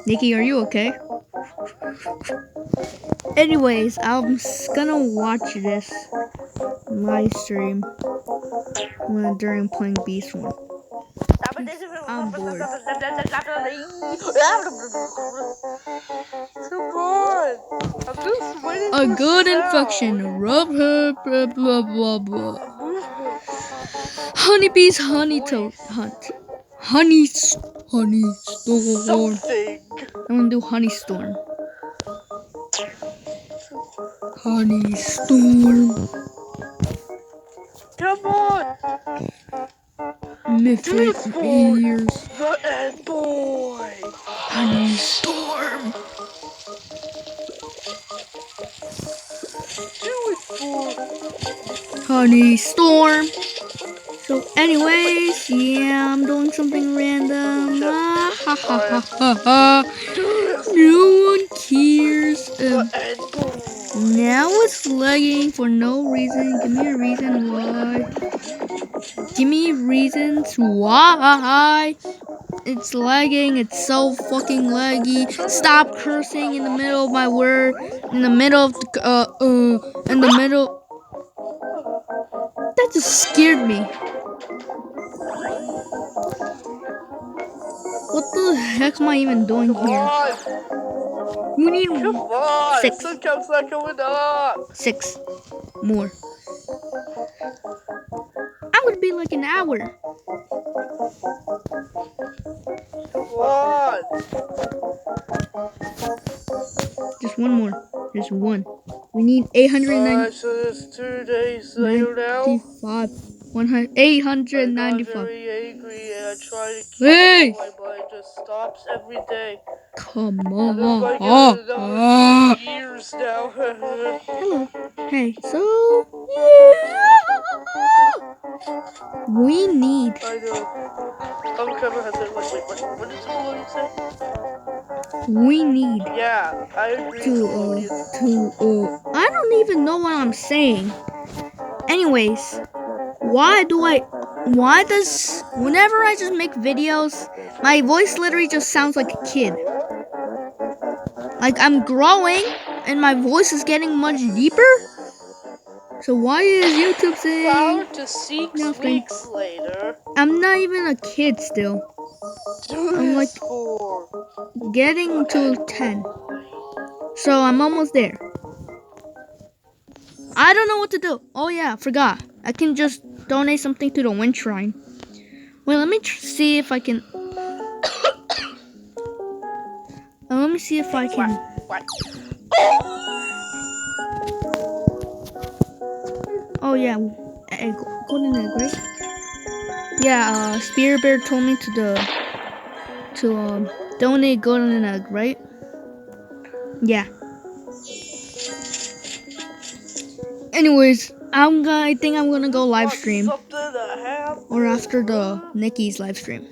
Nikki, are you okay? Anyways, I'm gonna watch this live stream during playing Beast One. I'm bored. Come on! I'm just waiting A for good sound. infection. Rub her, blah blah blah blah. Honeybees, honey toad hunt. Honey storm. Something. I'm gonna do honey storm. Honey storm. Come on! Mythic ears. The end boy! Honey storm. Do it for Honey storm. So anyways, yeah, I'm doing something random. Ha ha ha ha ha. No one cares. the end boy! Now it's lagging for no reason. Give me a reason why. Give me reasons why. It's lagging. It's so fucking laggy. Stop cursing in the middle of my word. In the middle of the, in the middle. That just scared me. What the heck am I even doing Come here? on! We need Come on! 6. Sun comes not coming up! 6 more. I would be like an hour. Come on! Just one more. Just one. We need 895. So it's 2 days later now. 895. I'm very angry and I try to keep Hey! going, but it just stops every day. Come And on. it's like another 2 years now. Hello. Hey, so yeah. We need. I know. I'm coming has it. Wait, what did Melody say? We need Yeah, I agree. to I don't even know what I'm saying. Anyways, why does whenever I just make videos, my voice literally just sounds like a kid. Like I'm growing and my voice is getting much deeper. So why is YouTube saying 5 to 6 nothing? weeks later. I'm not even a kid still. I'm like getting to 10. So I'm almost there. I don't know what to do. Oh yeah, forgot. I can just donate something to the wind shrine. Wait, let me see if I can. Let me see if I can. What? Oh yeah, golden egg, right? Yeah, Spear Bear told me to donate golden egg, right? Yeah. Anyways, I think I'm gonna go live stream, or after the Nikki's live stream.